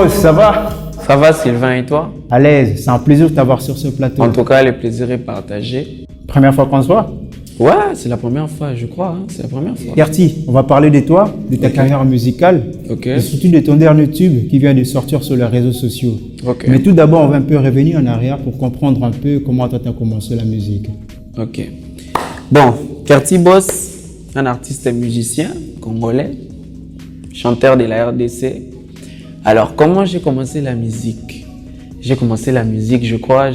Oh, ça va? Ça va Sylvain et toi? À l'aise, c'est un plaisir de t'avoir sur ce plateau. En tout cas, le plaisir est partagé. Première fois qu'on se voit? Ouais, c'est la première fois, je crois. C'est la première fois. Kerti, on va parler de toi, de ta carrière musicale, Ok. et surtout de ton dernier tube qui vient de sortir sur les réseaux sociaux. Ok. Mais tout d'abord, on va un peu revenir en arrière pour comprendre un peu comment toi tu as commencé la musique. Ok. Bon, Kerti Boss, un artiste et musicien congolais, chanteur de la RDC. Alors, comment j'ai commencé la musique? J'ai commencé la musique, je crois,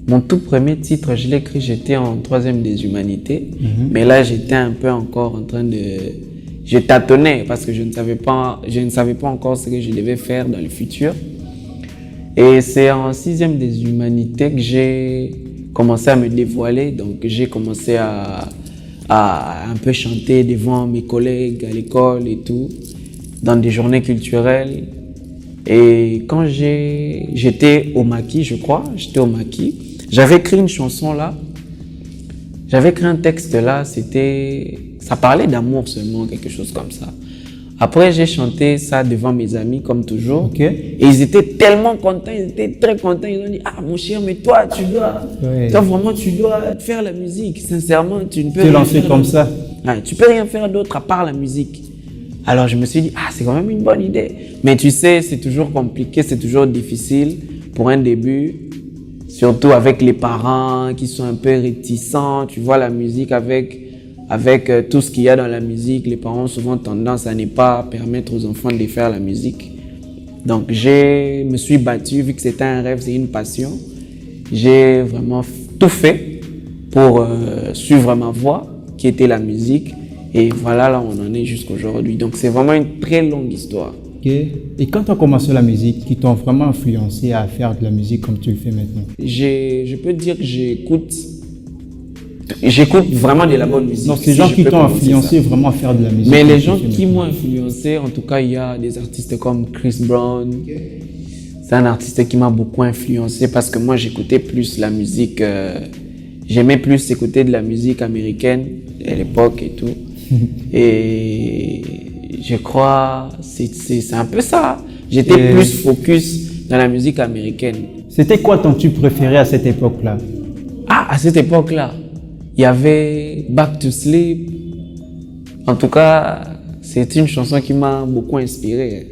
mon tout premier titre, je l'ai écrit, j'étais en 3e des humanités. Mais là, j'étais un peu encore en train de... Je tâtonnais parce que je ne savais pas encore ce que je devais faire dans le futur. Et c'est en 6e des humanités que j'ai commencé à me dévoiler. Donc, j'ai commencé à un peu chanter devant mes collègues à l'école et tout, dans des journées culturelles. Et quand j'étais au Maquis, je crois, j'avais écrit une chanson là, j'avais écrit un texte là, ça parlait d'amour seulement, quelque chose comme ça. Après, j'ai chanté ça devant mes amis, comme toujours. Ok. Et ils étaient tellement contents, ils étaient très contents. Ils ont dit, ah mon cher, mais toi, vraiment, tu dois faire la musique. Sincèrement, tu ne peux rien faire comme ça. Ouais, tu peux rien faire d'autre à part la musique. Alors, je me suis dit, ah, c'est quand même une bonne idée. Mais tu sais, c'est toujours compliqué, c'est toujours difficile pour un début. Surtout avec les parents qui sont un peu réticents. Tu vois, la musique avec tout ce qu'il y a dans la musique, les parents ont souvent tendance à ne pas permettre aux enfants de faire la musique. Donc, je me suis battu, vu que c'était un rêve, c'est une passion. J'ai vraiment tout fait pour suivre ma voie, qui était la musique. Et voilà, là, on en est jusqu'aujourd'hui. Donc, c'est vraiment une très longue histoire. Ok. Et quand tu as commencé la musique, qui t'ont vraiment influencé à faire de la musique comme tu le fais maintenant? Je peux dire que j'écoute vraiment de la bonne musique. Donc, c'est les gens qui t'ont influencé vraiment à faire de la musique. Mais les gens qui m'ont influencé, en tout cas, il y a des artistes comme Chris Brown. C'est un artiste qui m'a beaucoup influencé parce que moi, j'écoutais plus la musique. J'aimais plus écouter de la musique américaine à l'époque et tout. Et je crois, c'est un peu ça. J'étais plus focus dans la musique américaine. C'était quoi ton tube préféré à cette époque-là? Ah, à cette époque-là, il y avait Back to Sleep. En tout cas, c'est une chanson qui m'a beaucoup inspiré.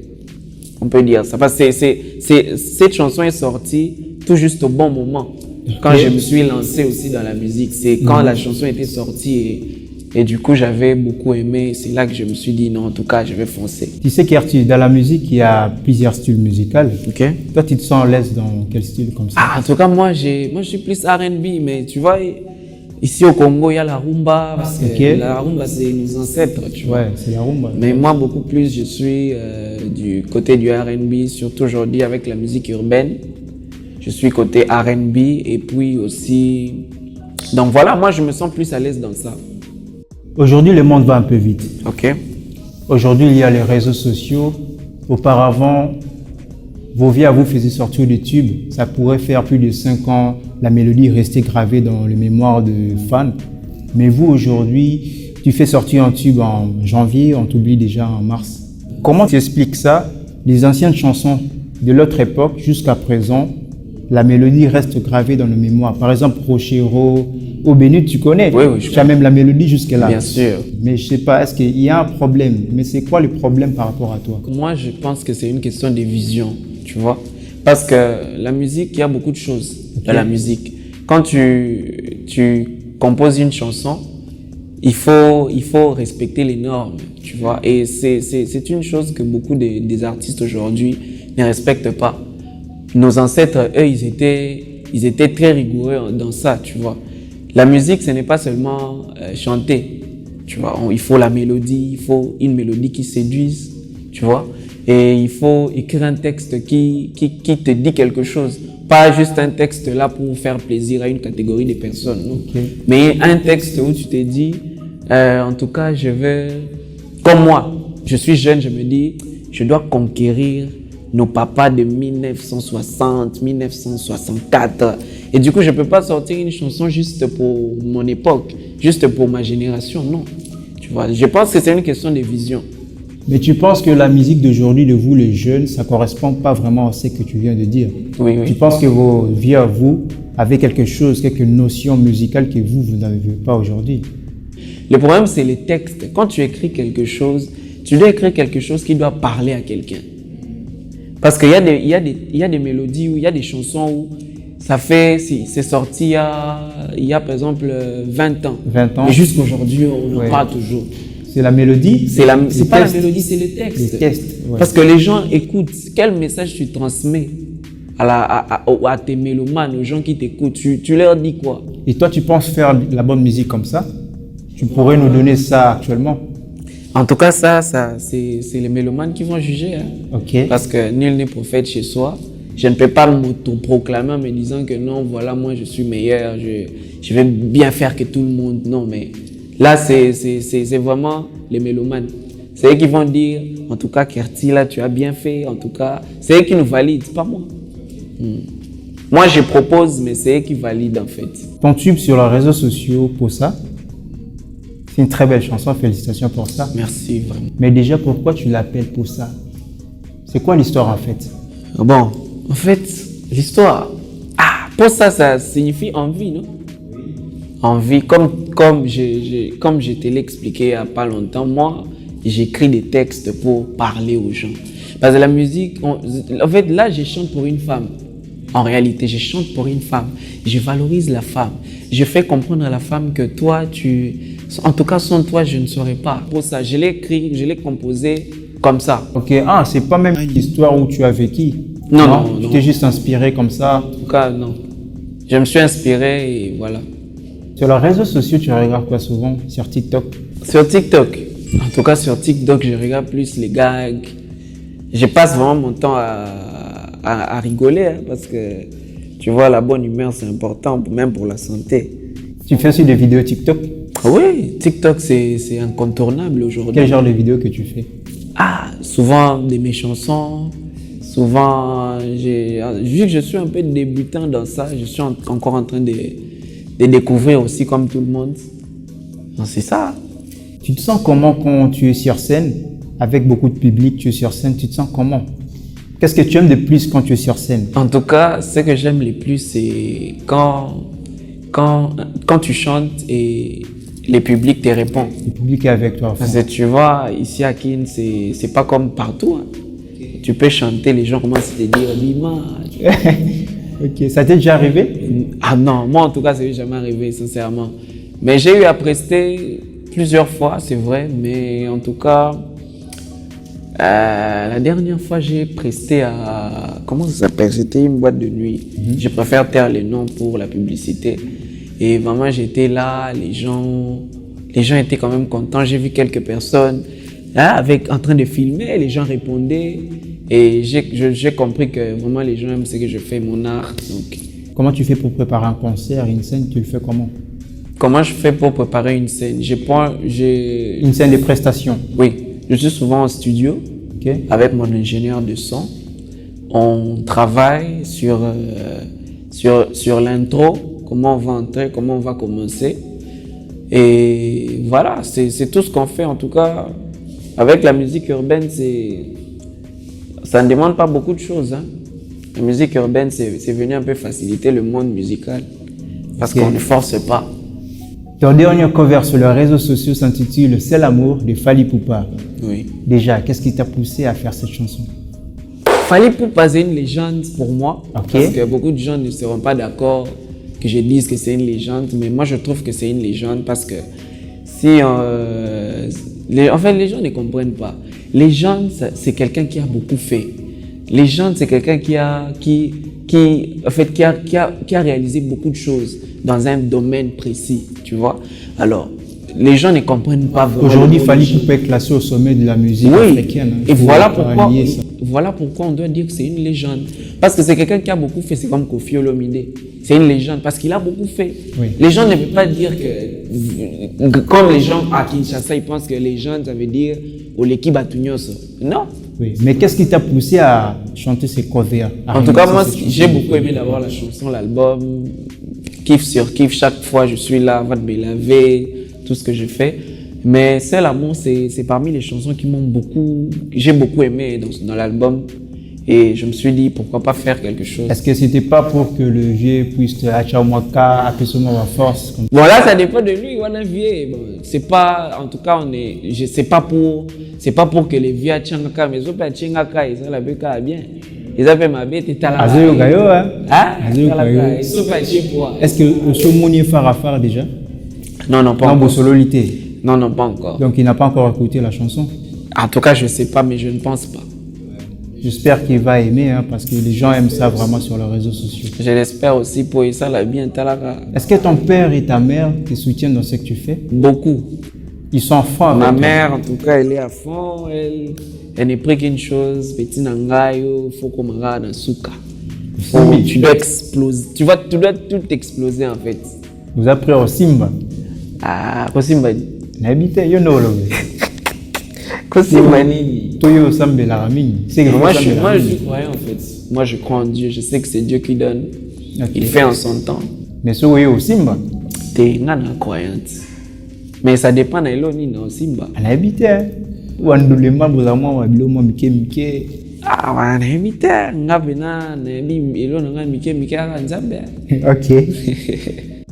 On peut dire ça. Parce que cette chanson est sortie tout juste au bon moment. Quand je me suis lancé aussi dans la musique, c'est quand la chanson était sortie et du coup, j'avais beaucoup aimé. C'est là que je me suis dit, non, en tout cas, je vais foncer. Tu sais, Kerti, dans la musique, il y a plusieurs styles musicaux. Ok. Toi, tu te sens à l'aise dans quel style comme ça? Ah, en tout cas, moi, je suis plus R&B, mais tu vois, ici au Congo, il y a la rumba. Parce que la rumba, c'est nos ancêtres, tu vois. Ouais, c'est la rumba. Mais moi, beaucoup plus, je suis du côté du R&B, surtout aujourd'hui avec la musique urbaine. Je suis côté R&B et puis aussi... Donc voilà, moi, je me sens plus à l'aise dans ça. Aujourd'hui, le monde va un peu vite. Ok. Aujourd'hui, il y a les réseaux sociaux. Auparavant, vos vies à vous faisaient sortir des tubes. Ça pourrait faire plus de 5 ans. La mélodie restait gravée dans les mémoires de fans. Mais vous, aujourd'hui, tu fais sortir un tube en janvier, on t'oublie déjà en mars. Comment tu expliques ça? Les anciennes chansons de l'autre époque jusqu'à présent, la mélodie reste gravée dans nos mémoires. Par exemple, Rochero, Eau bénite, tu connais. Oui, je tu as même la mélodie jusque-là. Bien sûr. Mais je sais pas, est-ce qu'il y a un problème? Mais c'est quoi le problème par rapport à toi? Moi, je pense que c'est une question de vision, tu vois. Parce que la musique, il y a beaucoup de choses dans la musique. Quand tu composes une chanson, il faut respecter les normes, tu vois. Et c'est une chose que beaucoup des artistes aujourd'hui ne respectent pas. Nos ancêtres, eux, ils étaient très rigoureux dans ça, tu vois. La musique, ce n'est pas seulement chanter, tu vois. Il faut la mélodie, il faut une mélodie qui séduise, tu vois. Et il faut écrire un texte qui te dit quelque chose. Pas juste un texte là pour faire plaisir à une catégorie de personnes, non. Mais un texte où tu te dis, en tout cas, je veux... Comme moi, je suis jeune, je me dis, je dois conquérir nos papas de 1960, 1964. Et du coup, je ne peux pas sortir une chanson juste pour mon époque, juste pour ma génération, non. Tu vois, je pense que c'est une question de vision. Mais tu penses que la musique d'aujourd'hui, de vous les jeunes, ça ne correspond pas vraiment à ce que tu viens de dire? Oui, Tu oui. penses que vos vies à vous avaient quelque chose, quelques notions musicales que vous n'avez pas aujourd'hui? Le problème, c'est les textes. Quand tu écris quelque chose, tu dois écrire quelque chose qui doit parler à quelqu'un. Parce qu'il y a des mélodies, où il y a des chansons où c'est sorti il y a par exemple 20 ans. 20 ans. Et jusqu'aujourd'hui, on en Ouais. parle toujours. C'est la mélodie? C'est les pas la textes. mélodie, c'est le texte. Les textes, ouais. Parce que les gens écoutent. Quel message tu transmets à tes mélomanes, aux gens qui t'écoutent? Tu leur dis quoi? Et toi, tu penses faire la bonne musique comme ça? Tu pourrais nous donner ça actuellement? En tout cas, ça c'est les mélomanes qui vont juger. Hein. Ok. Parce que nul n'est prophète chez soi. Je ne peux pas m'auto-proclamer en me disant que non, voilà, moi je suis meilleur, je vais bien faire que tout le monde. Non, mais là, c'est vraiment les mélomanes. C'est eux qui vont dire, en tout cas, Kerti, là, tu as bien fait. En tout cas, c'est eux qui nous valident, pas moi. Moi, je propose, mais c'est eux qui valident en fait. Ton tube sur les réseaux sociaux, pour ça, c'est une très belle chanson, félicitations pour ça. Merci, vraiment. Mais déjà, pourquoi tu l'appelles pour ça? C'est quoi l'histoire en fait? Bon, en fait, l'histoire. Pour ça, ça signifie envie, non? Envie, comme je te l'ai expliqué il n'y a pas longtemps, moi, j'écris des textes pour parler aux gens. Parce que la musique, en fait, là, je chante pour une femme. En réalité, je chante pour une femme. Je valorise la femme. Je fais comprendre à la femme que toi, en tout cas, sans toi, je ne saurais pas. Pour ça, je l'ai écrit, je l'ai composé comme ça. Ok, c'est pas même une histoire où tu as vécu. Non. Tu t'es juste inspiré comme ça. En tout cas, non. Je me suis inspiré et voilà. Sur les réseaux sociaux, tu regardes quoi souvent? Sur TikTok? Sur TikTok. En tout cas, sur TikTok, je regarde plus les gags. Je passe vraiment mon temps à rigoler hein, parce que tu vois, la bonne humeur, c'est important, même pour la santé. Tu fais aussi des vidéos TikTok? Oui, TikTok, c'est incontournable aujourd'hui. Quel genre de vidéos que tu fais? Souvent de mes chansons. Souvent, vu que je suis un peu débutant dans ça, je suis encore en train de découvrir aussi comme tout le monde. Donc, c'est ça. Tu te sens comment quand tu es sur scène? Avec beaucoup de public, tu es sur scène, tu te sens comment? Qu'est-ce que tu aimes de plus quand tu es sur scène? En tout cas, ce que j'aime le plus, c'est quand tu chantes et le public te répond. Le public est avec toi. Parce que tu vois, ici à Kin, c'est pas comme partout. Hein. Tu peux chanter, les gens commencent à te dire Bima. Ok, ça t'est déjà arrivé? Non, moi en tout cas, ça m'est jamais arrivé, sincèrement. Mais j'ai eu à prester plusieurs fois, c'est vrai, mais en tout cas, la dernière fois, j'ai presté à... Comment ça s'appelle? C'était une boîte de nuit. Je préfère taire les noms pour la publicité. Et vraiment, j'étais là, les gens étaient quand même contents. J'ai vu quelques personnes en train de filmer, les gens répondaient. Et j'ai compris que vraiment les gens aiment ce que je fais, mon art. Donc, comment tu fais pour préparer un concert, une scène? Tu le fais comment? Comment je fais pour préparer une scène? Une scène de prestation? Oui, je suis souvent en studio avec mon ingénieur de son. On travaille sur l'intro, comment on va entrer, comment on va commencer. Et voilà, c'est tout ce qu'on fait. En tout cas, avec la musique urbaine, ça ne demande pas beaucoup de choses. Hein. La musique urbaine, c'est venu un peu faciliter le monde musical parce qu'on ne force pas. Ton dernier cover sur les réseaux sociaux s'intitule C'est l'amour de Fally Ipupa. Oui. Déjà, qu'est-ce qui t'a poussé à faire cette chanson? Fally Ipupa, c'est une légende pour moi. Ok. Parce que beaucoup de gens ne seront pas d'accord que je dise que c'est une légende. Mais moi, je trouve que c'est une légende parce que en fait, les gens ne comprennent pas. Légende, c'est quelqu'un qui a beaucoup fait. Légende, c'est quelqu'un qui a réalisé beaucoup de choses dans un domaine précis, tu vois. Alors, les gens ne comprennent pas vraiment. Aujourd'hui, Fally Ipupa est classé au sommet de la musique africaine. Et voilà pourquoi on doit dire que c'est une légende. Parce que c'est quelqu'un qui a beaucoup fait, c'est comme Koffi Olomide. C'est une légende parce qu'il a beaucoup fait. Oui. Les gens ne veulent pas dire que, comme les gens à Kinshasa, ils pensent que légende, ça veut dire Oleki Batunyoso. Non. Oui. Mais qu'est-ce qui t'a poussé à chanter ces covers? En tout cas, moi, j'ai beaucoup aimé d'abord la chanson, l'album, kiff sur kiff. Chaque fois, je suis là, va te laver, tout ce que je fais. Mais Seul Amour, c'est parmi les chansons qui m'ont beaucoup, que j'ai beaucoup aimé dans l'album. Et je me suis dit, pourquoi pas faire quelque chose. Est-ce que c'était pas pour que le vieux puisse Achawaka, appeler ma force comme... Voilà, ça dépend de lui, on a vieux. Bon, c'est pas, en tout cas, c'est pas pour que les vieux Achangaka, mais ils ont pas Achangaka, ils ont la béka bien. Ils appellent ma bête et talaka. Azoyo Gayo, hein? Azoyo Gayo. Ils sont pas Achangaka. Est-ce que le Somoni est phare déjà? Non, pas encore. Non, sololité. Non, pas encore. Donc il n'a pas encore écouté la chanson? En tout cas, je sais pas, mais je ne pense pas. J'espère qu'il va aimer, hein, parce que les gens aiment ça vraiment sur les réseaux sociaux. Je l'espère aussi pour ça la bien talaka. Est-ce que ton père et ta mère te soutiennent dans ce que tu fais? Beaucoup. Ils sont forts. Ma mère, en tout cas, elle est à fond. Elle n'est pris qu'une chose, petit nangayo, faut qu'on me regarde dans souka. Tu dois exploser. Tu dois tout exploser en fait. Vous avez pris au Simba? Au Simba. N'habitez, you know, là. Simba nini. Toyo Sambela Ramini. Moi, je crois en fait. Moi, je crois en Dieu. Je sais que c'est Dieu qui donne. Okay. Il fait en son temps. Mais ce que au Simba? T'es une croyante. Mais ça dépend de l'eau ni au Simba. On habite. Ou on doit les membres à moi, ou mike. On habite. On a bena, on a mike à Nzambe. Ok.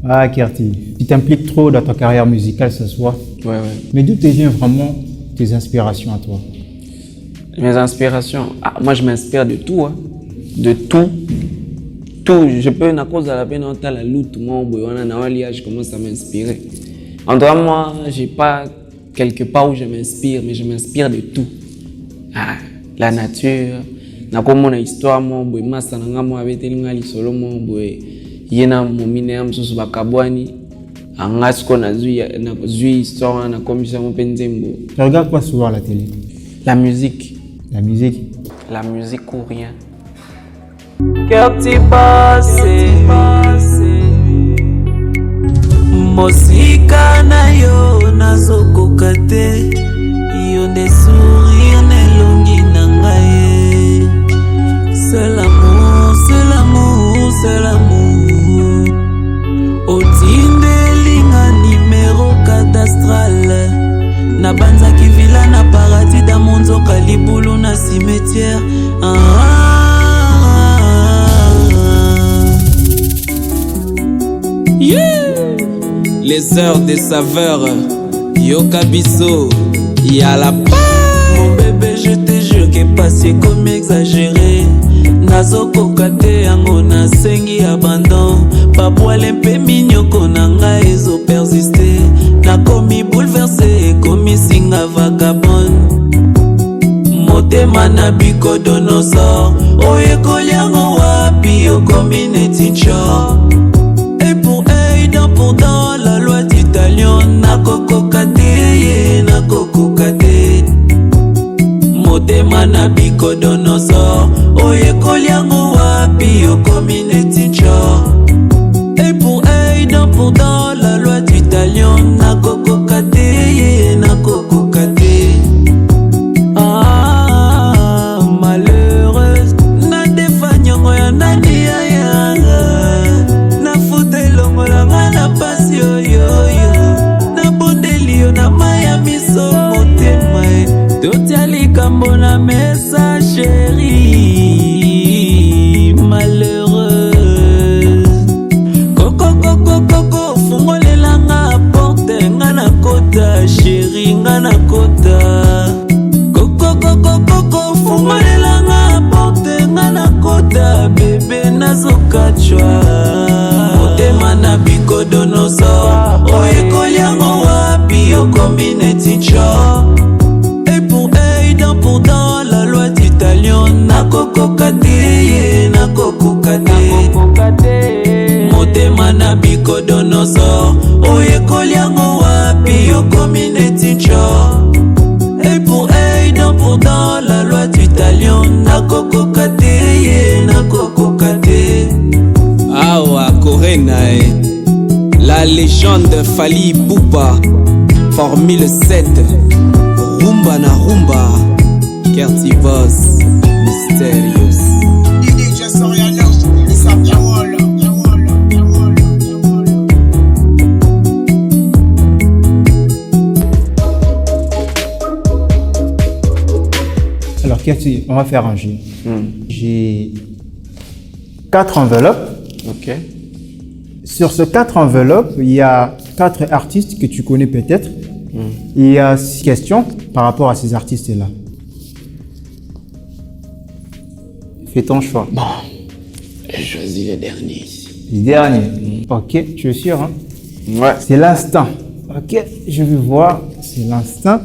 Ah, Kerti, tu t'impliques trop dans ta carrière musicale ce soir. Ouais. Mais d'où te viennent vraiment tes inspirations à toi? Mes inspirations, moi je m'inspire de tout, hein. De tout. Tout, je peux, à cause de la peine, on la lutte, je commence à m'inspirer. En tout cas, moi, j'ai pas quelque part où je m'inspire, mais je m'inspire de tout. La nature, mon histoire, mon massa, mon avec solo, mon yena momine am susu bakabwani angasko na zui histoire na komisa mpenzembo. Tu regardes quoi souvent à la télé? La musique. La musique? La musique ou rien. Kerti passé Mosika na yo nazokoka te yo nde sourire nelongi na ngai. C'est l'amour, c'est l'amour, c'est l'amour. Otindelinga numéro cadastral na banzaki villa na paradis da monzoka libulu na cimetière. Yeah. Les heures des saveurs Yoka Bisso y'a la mon bébé je te jure que passé comme exagéré. Nazokoka te yango nasengi abandon. Bapoile mpe minyoko na ngai ezo persister. Nakomi bouleversé ekomi singa vagabonde. Motema na bikodonosor oyekoli yango wapi okomi neti nchor. Et pour dans la loi d'italien nakokoka te nakokoka te. Motema na bikodonosor oyekoli yango wapi okomi neti nchor. Et pour dans la loi d'italien nakokoka te nakokoka te. Malheureuse na defanyongo ya nani ya yanga. Na fute longolanga na pasi oyoyo. Na bondeli yo na maya miso motema. Totia likambo na mesa chérie. Malheureuse Coco fungolelanga porte nga na kota chérie nga na kota. Coco fungolelanga porte nga na kota bébé nazokachwa. Motema na bikodonosor oyekoli yango wapi okomi neti nchor. Dans la loi d'italien nakokoka te nakokoka te. Motema na bikodonosor oyekoli yango wapi okomi neti nchor. Et pour dans la loi d'italien nakokoka te nakokoka te. Awa Korena la légende Fally Ipupa Formule 7 Rumba na rumba Kerti Boss Mysterious DJ Soriano Lisa Piawola. on va faire un jeu. J'ai 4 enveloppes. Ok. Sur ces 4 enveloppes, il y a 4 artistes que tu connais peut-être. Il y a 6 questions par rapport à ces artistes-là. Fais ton choix. Bon, j'ai choisi le dernier. Le dernier. Ok, tu es sûr, hein? Ouais. C'est l'instant. Ok, je vais voir. C'est l'instant.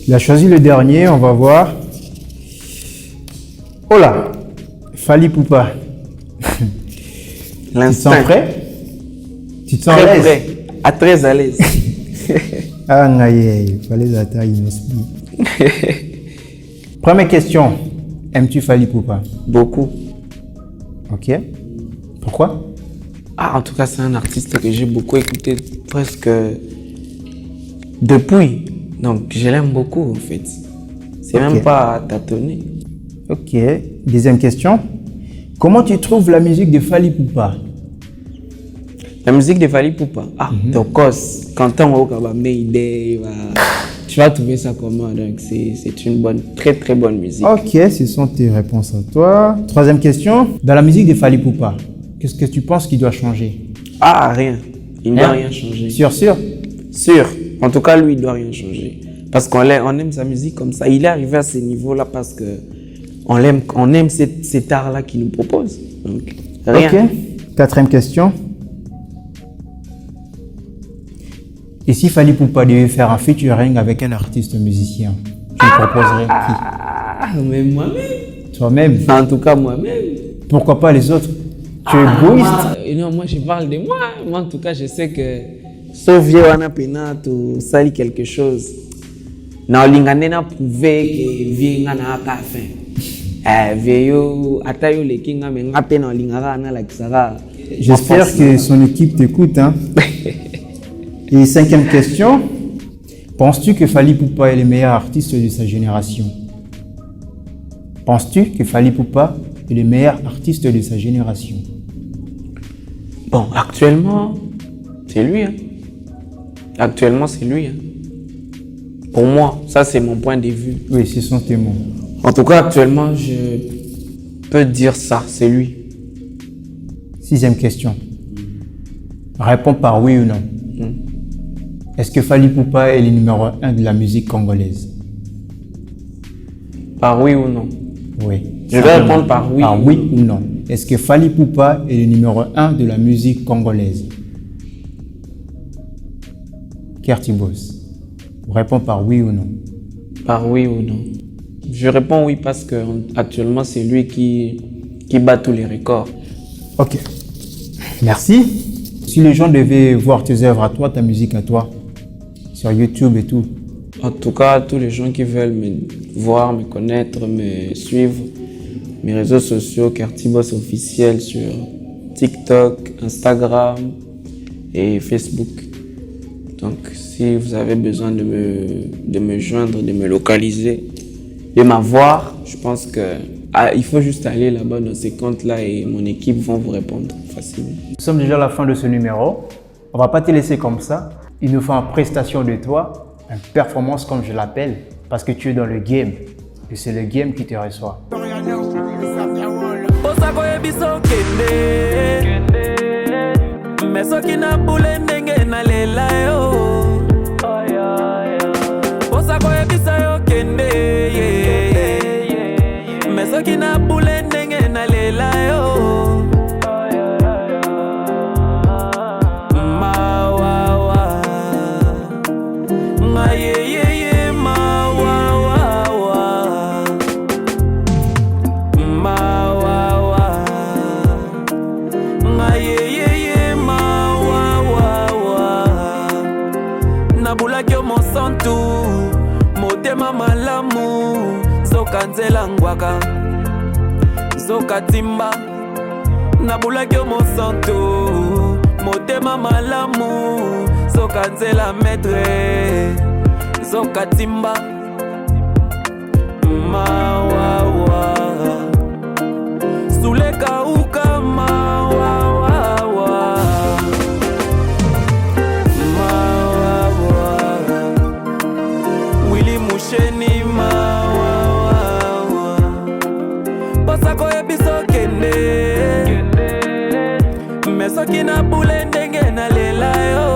Il a choisi le dernier, on va voir. Oh là, Fally Ipupa. Tu te L'instant. sens prêt? Tu te sens à Très l'aise? prêt. À très à l'aise. Ah, il fallait la taille, Première question. Aimes-tu Fally Ipupa? Beaucoup. Ok. Pourquoi? Ah, en tout cas, c'est un artiste que j'ai beaucoup écouté presque depuis. Donc, je l'aime beaucoup, en fait. C'est Ok. même pas à tâtonner. Ok. Deuxième question. Comment tu trouves la musique de Fally Ipupa? La musique de Fally Ipupa. Ah, of course. Quand on va Mayday, tu vas trouver ça comment. Donc, c'est une bonne, très très bonne musique. Ok, ce sont tes réponses à toi. Troisième question. Dans la musique de Fally Ipupa, qu'est-ce que tu penses qui doit changer? Ah, rien. Il ne doit rien changer. Sûr. Sûr. En tout cas, lui, il ne doit rien changer. Parce qu'on aime sa musique comme ça. Il est arrivé à ce niveau-là parce que on aime cet art-là qu'il nous propose. Donc, rien. Ok. Quatrième question. Et si Fally Ipupa devait faire un featuring avec un artiste musicien, tu me proposerais qui? Ah, mais moi-même. Toi-même. En tout cas, moi-même. Pourquoi pas les autres? Tu es égoïste. Non, moi, je parle de moi. Moi, en tout cas, je sais que sauf vieux, on a pénat ou sali quelque chose. Non, l'ingane n'a prouvé que vieux n'a pas fait. Vieux, atayo le kinga, mais n'a pas l'ingara n'a la kisara. J'espère que son équipe t'écoute, hein. Et cinquième question. Penses-tu que Fally Ipupa est le meilleur artiste de sa génération? Penses-tu que Fally Ipupa est le meilleur artiste de sa génération? Bon, actuellement, c'est lui. Hein. Actuellement, c'est lui. Hein. Pour moi, ça, c'est mon point de vue. Oui, ce sont tes mots. En tout cas, actuellement, je peux dire ça, c'est lui. Sixième question. Réponds par oui ou non. Est-ce que Fally Ipupa est le numéro 1 de la musique congolaise? Par oui ou non? Oui. Je vais répondre par oui. Par oui ou non. Est-ce que Fally Ipupa est le numéro 1 de la musique congolaise? Kertibos. Réponds par oui ou non. Par oui ou non? Je réponds oui parce que actuellement c'est lui qui bat tous les records. Ok. Merci. Si les gens devaient voir tes œuvres à toi, ta musique à toi, sur YouTube et tout. En tout cas, tous les gens qui veulent me voir, me connaître, me suivre, mes réseaux sociaux, Kertibos officiel sur TikTok, Instagram et Facebook. Donc, si vous avez besoin de me joindre, de me localiser, de m'avoir, je pense que il faut juste aller là-bas dans ces comptes-là et mon équipe vont vous répondre facilement. Nous sommes déjà à la fin de ce numéro. On va pas te laisser comme ça. Il nous faut une prestation de toi, une performance comme je l'appelle, parce que tu es dans le game. Et c'est le game qui te reçoit. Motema malamu zokanzela ngwaka zokatimba nabulaki mosantu motema malamu zokanzela maître zokatimba mawawa suleka uka mawawa Willy Musheni mawawa ezokende me soki nabule ndenge nalela yo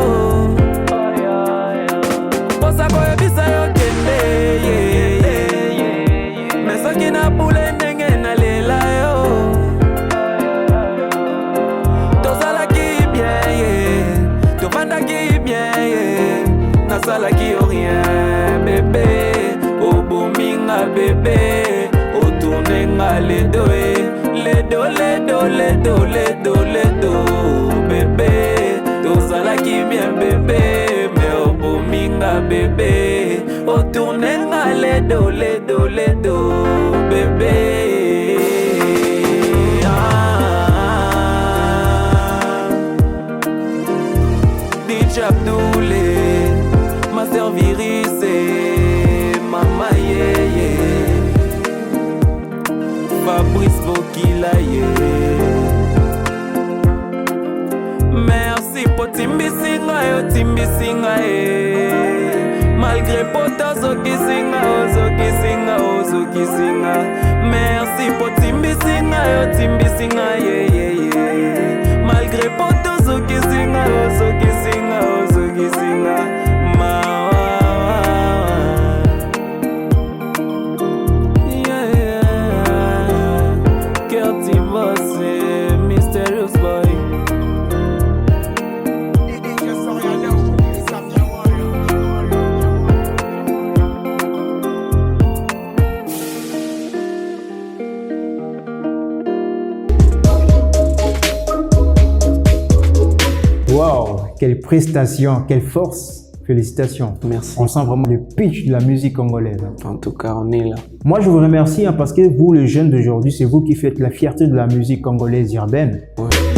posa koyebisa yo kende me soki nabule ndenge nalela yo tozalaki bien tovandaki bien nasalaki yo rien bébé obominga bébé otournenga ledo bébé tozalaki bien bébé me obominga bébé otournenga ledo bébé DJ Abdoulé ma servirice mama yeye Fabrice Bokila merci pour timbisinga yo timbisinga malgré poto zokisinga merci pour timbisinga yo timbisinga malgré poto zokisinga ma Curti Boss Mysterious Boy Waouh, quelle prestation, quelle force. Félicitations. Merci. On sent vraiment le pitch de la musique congolaise. En tout cas, on est là. Moi, je vous remercie parce que vous, les jeunes d'aujourd'hui, c'est vous qui faites la fierté de la musique congolaise urbaine. Ouais.